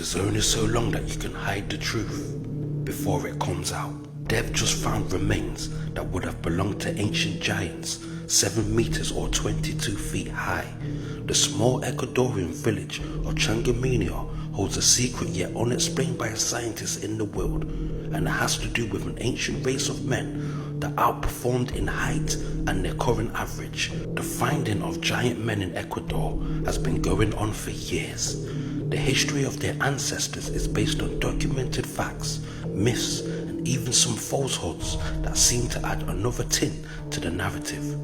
there's only so long that you can hide the truth before it comes out. They've just found remains that would have belonged to ancient giants, 7 meters or 22 feet high. The small Ecuadorian village of Changamania holds a secret yet unexplained by scientists in the world, and it has to do with an ancient race of men that outperformed in height and their current average. The finding of giant men in Ecuador has been going on for years. The history of their ancestors is based on documented facts, myths, and even some falsehoods that seem to add another tint to the narrative.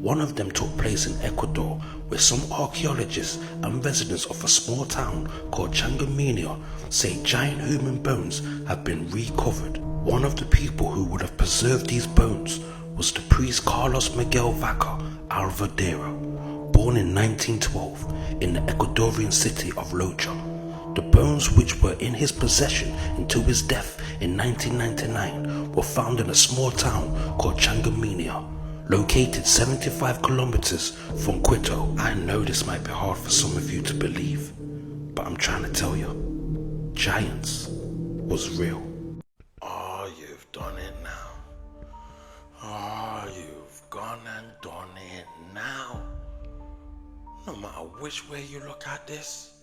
One of them took place in Ecuador, where some archaeologists and residents of a small town called Changamania say giant human bones have been recovered. One of the people who would have preserved these bones was the priest Carlos Miguel Vaca Alvadero, born in 1912 in the Ecuadorian city of Loja. The bones, which were in his possession until his death in 1999, were found in a small town called Changamania, located 75 kilometers from Quito. I know this might be hard for some of you to believe, but I'm trying to tell you, giants was real. Oh, you've done it now. Oh, you've gone and done it now. No matter which way you look at this,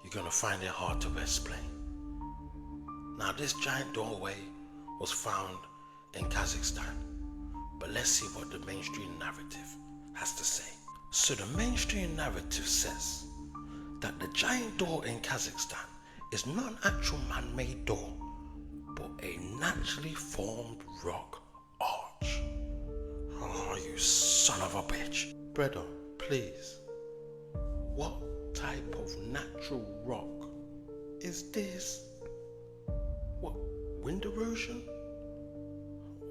you're gonna find it hard to explain. Now, this giant doorway was found in Kazakhstan, but let's see what the mainstream narrative has to say. So the mainstream narrative says that the giant door in Kazakhstan is not an actual man-made door, but a naturally formed rock arch. Oh, you son of a bitch. Brother, please. What type of natural rock is this? What, wind erosion?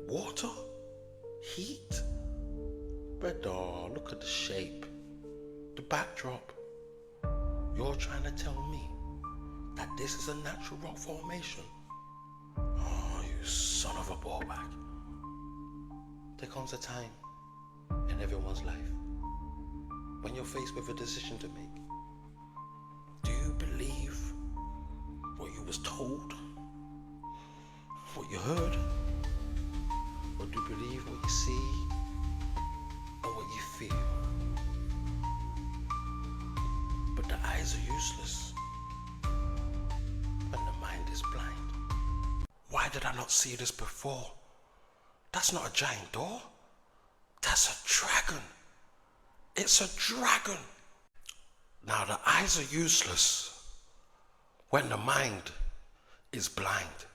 Water? Heat? Brother, look at the shape, the backdrop. You're trying to tell me that this is a natural rock formation? Oh, you son of a ballbag. There comes a time in everyone's life when you're faced with a decision to make. Do you believe what you was told? What you heard? Or do you believe what you see and what you feel? But the eyes are useless and the mind is blind. Why did I not see this before? That's not a giant door. That's a dragon. It's a dragon. Now the eyes are useless when the mind is blind.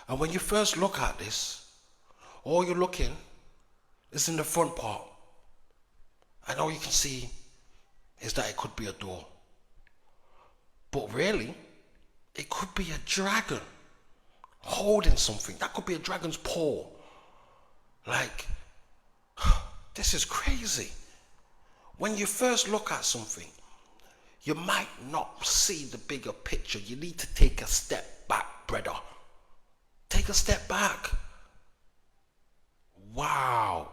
And when you first look at this, all you're looking is in the front part. And all you can see is that it could be a door. But really, it could be a dragon holding something. That could be a dragon's paw. Like, this is crazy. When you first look at something, you might not see the bigger picture. You need to take a step back, brother. Take a step back. Wow.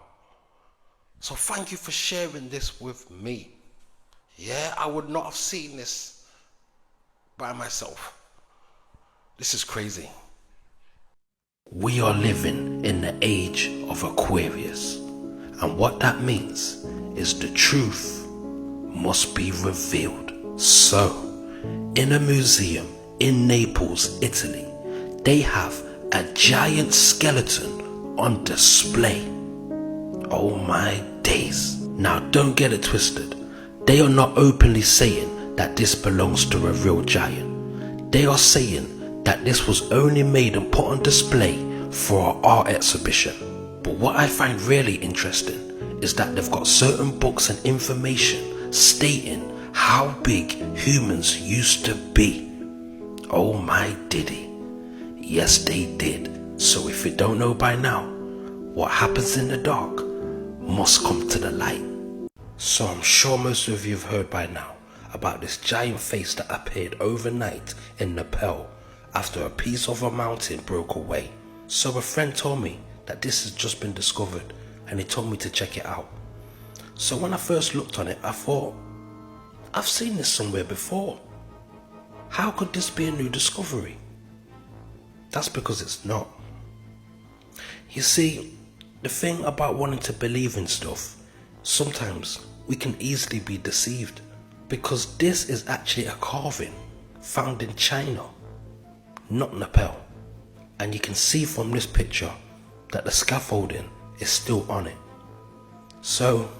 So thank you for sharing this with me. Yeah, I would not have seen this by myself. This is crazy. We are living in the age of Aquarius. And what that means is the truth must be revealed. So, in a museum in Naples, Italy, they have a giant skeleton on display. Oh my days. Now don't get it twisted. They are not openly saying that this belongs to a real giant. They are saying that this was only made and put on display for an art exhibition. But what I find really interesting is that they've got certain books and information stating how big humans used to be. Oh my diddy. Yes, they did. So if you don't know by now, what happens in the dark must come to the light. So I'm sure most of you have heard by now about this giant face that appeared overnight in Nepal after a piece of a mountain broke away. So a friend told me that this has just been discovered and he told me to check it out. So when I first looked on it, I thought, I've seen this somewhere before. How could this be a new discovery? That's because it's not. You see, the thing about wanting to believe in stuff, sometimes we can easily be deceived, because this is actually a carving found in China, not Nepal. And you can see from this picture that the scaffolding is still on it. So,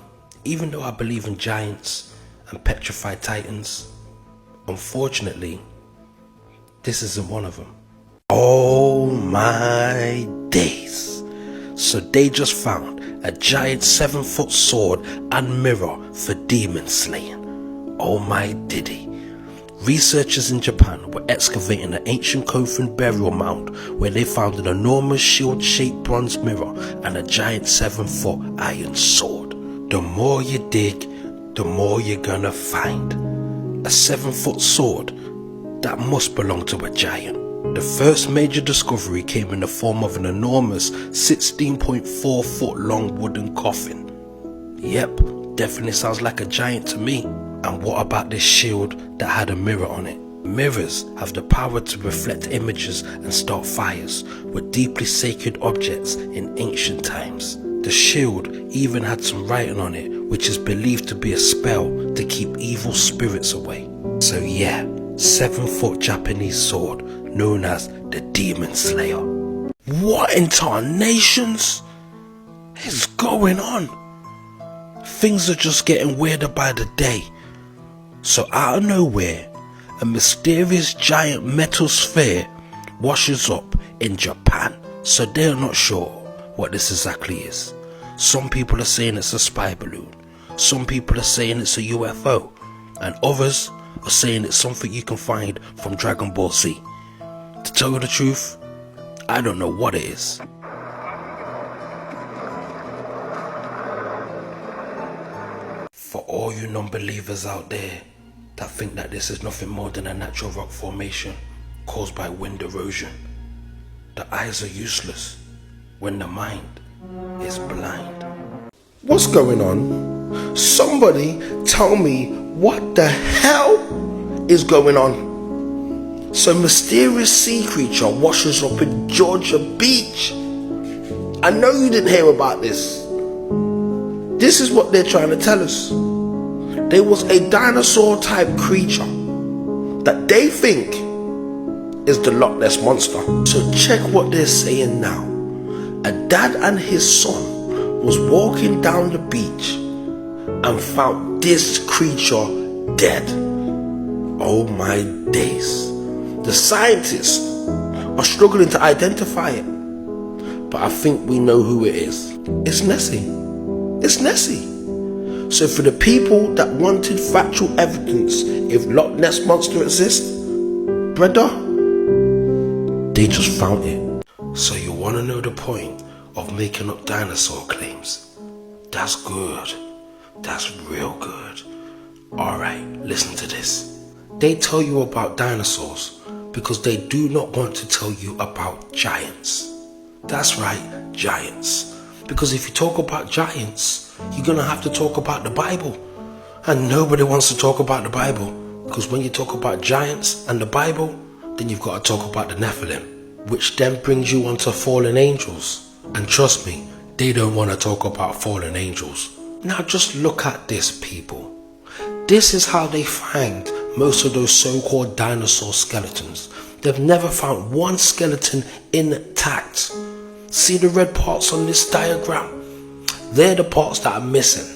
even though I believe in giants and petrified titans, unfortunately, this isn't one of them. Oh my days. So they just found a giant 7-foot sword and mirror for demon slaying. Oh my diddy. Researchers in Japan were excavating an ancient coffin burial mound where they found an enormous shield-shaped bronze mirror and a giant 7-foot iron sword. The more you dig, the more you're gonna find. A 7-foot sword, that must belong to a giant. The first major discovery came in the form of an enormous 16.4 foot long wooden coffin. Yep, definitely sounds like a giant to me. And what about this shield that had a mirror on it? Mirrors have the power to reflect images and start fires, were deeply sacred objects in ancient times. The shield even had some writing on it, which is believed to be a spell to keep evil spirits away. So yeah, 7-foot Japanese sword known as the Demon Slayer. What in tarnations is going on? Things are just getting weirder by the day. So out of nowhere, a mysterious giant metal sphere washes up in Japan. So they're not sure what this exactly is. Some people are saying it's a spy balloon. Some people are saying it's a UFO. And others are saying it's something you can find from Dragon Ball Z. To tell you the truth, I don't know what it is. For all you non-believers out there that think that this is nothing more than a natural rock formation caused by wind erosion, the eyes are useless when the mind is blind. What's going on? Somebody tell me what the hell is going on. Some mysterious sea creature washes up in Georgia Beach. I know you didn't hear about this. This is what they're trying to tell us. There was a dinosaur type creature that they think is the Loch Ness Monster. So check what they're saying now. A dad and his son was walking down the beach and found this creature dead. Oh my days. The scientists are struggling to identify it, but I think we know who it is. It's Nessie. It's Nessie. So for the people that wanted factual evidence if Loch Ness Monster exists, brother, they just found it. So you want to know the point of making up dinosaur claims? That's good. That's real good. Alright, listen to this. They tell you about dinosaurs because they do not want to tell you about giants. That's right, giants. Because if you talk about giants, you're going to have to talk about the Bible. And nobody wants to talk about the Bible. Because when you talk about giants and the Bible, then you've got to talk about the Nephilim, which then brings you onto fallen angels. And trust me, they don't want to talk about fallen angels. Now just look at this, people. This is how they find most of those so-called dinosaur skeletons. They've never found one skeleton intact. See the red parts on this diagram? They're the parts that are missing.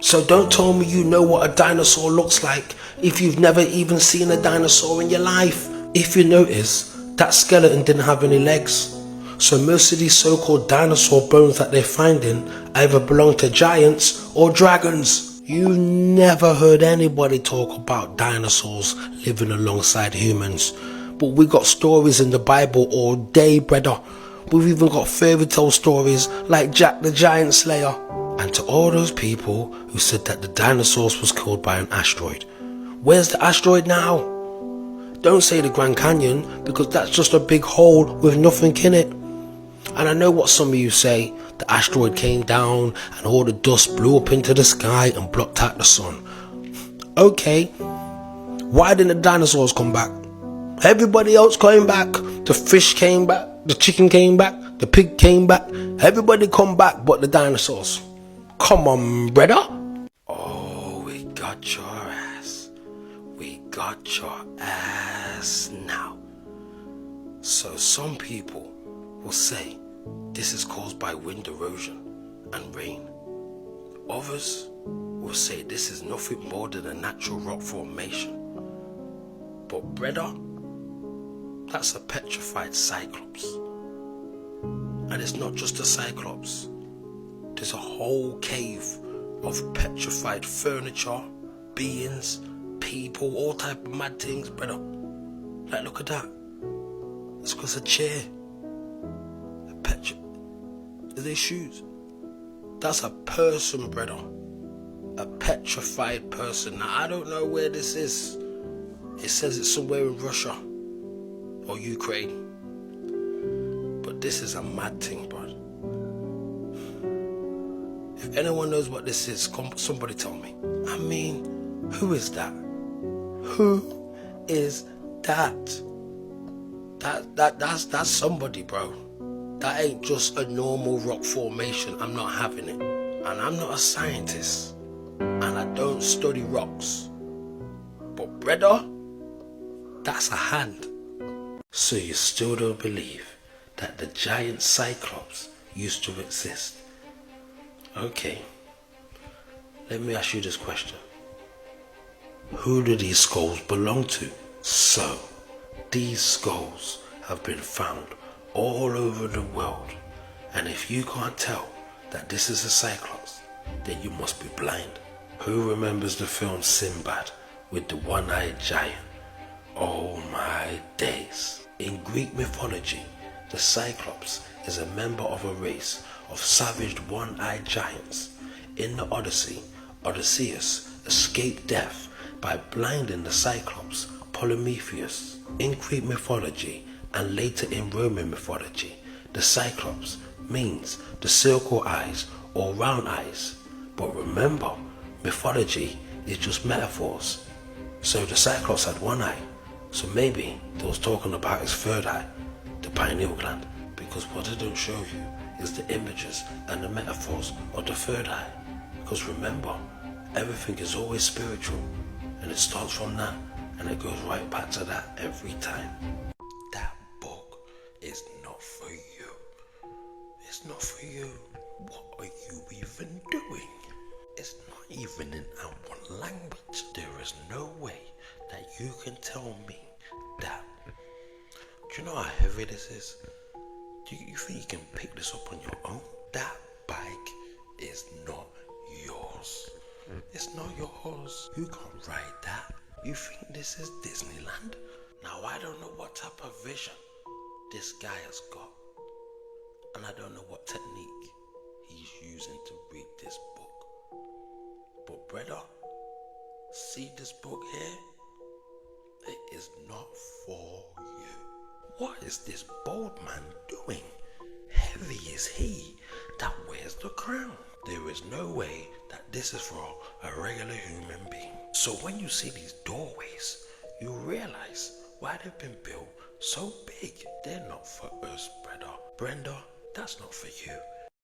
So don't tell me you know what a dinosaur looks like if you've never even seen a dinosaur in your life. If you notice, that skeleton didn't have any legs. So most of these so-called dinosaur bones that they're finding either belong to giants or dragons. You never heard anybody talk about dinosaurs living alongside humans. But we got stories in the Bible all day, brother. We've even got fairy tale stories like Jack the Giant Slayer. And to all those people who said that the dinosaurs was killed by an asteroid, where's the asteroid now? Don't say the Grand Canyon, because that's just a big hole with nothing in it. And I know what some of you say, the asteroid came down and all the dust blew up into the sky and blocked out the sun. Okay, Why didn't the dinosaurs come back? Everybody else came back. The fish came back, the chicken came back, the pig came back. Everybody come back but the dinosaurs. Come on, brother. Oh, we got your ass. We got your ass now. So some people will say this is caused by wind erosion and rain. Others will say this is nothing more than a natural rock formation. But brother, that's a petrified cyclops. And it's not just a cyclops. There's a whole cave of petrified furniture, beings, people, all type of mad things, brother. Like, look at that. It's got a chair. Are they shoes? That's a person, brother. A petrified person. Now, I don't know where this is. It says it's somewhere in Russia or Ukraine. But this is a mad thing, bro. If anyone knows what this is, somebody tell me. I mean, who is that? Who is that? That's somebody, bro. That ain't just a normal rock formation. I'm not having it. And I'm not a scientist. And I don't study rocks. But brother, that's a hand. So you still don't believe that the giant cyclops used to exist? Okay. Let me ask you this question. Who do these skulls belong to? So, these skulls have been found all over the world, and if you can't tell that this is a cyclops, then you must be blind. Who remembers the film Sinbad with the one-eyed giant? Oh my days. In Greek mythology, the cyclops is a member of a race of savage one-eyed giants. In the Odyssey, Odysseus escaped death by blinding the cyclops Polyphemus. In Greek mythology and later in Roman mythology, the cyclops means the circle eyes or round eyes. But remember, mythology is just metaphors. So the cyclops had one eye. So maybe they was talking about his third eye, the pineal gland. Because what they don't show you is the images and the metaphors of the third eye. Because remember, everything is always spiritual. And it starts from that and it goes right back to that every time. That book is not for you. It's not for you. What are you even doing? It's not even in our language. There is no way that you can tell me that. Do you know how heavy this is? Do you think you can pick this up on your own? That bike is not yours. It's not yours. You can't ride that. You think this is Disneyland? Now I don't know what type of vision this guy has got. And I don't know what technique he's using to read this book. But brother, see this book here? It is not for you. What is this bold man doing? Heavy is he that wears the crown. There is no way that this is for a regular human being. So when you see these doorways, you realize why they've been built so big. They're not for us, brother. Brenda, that's not for you.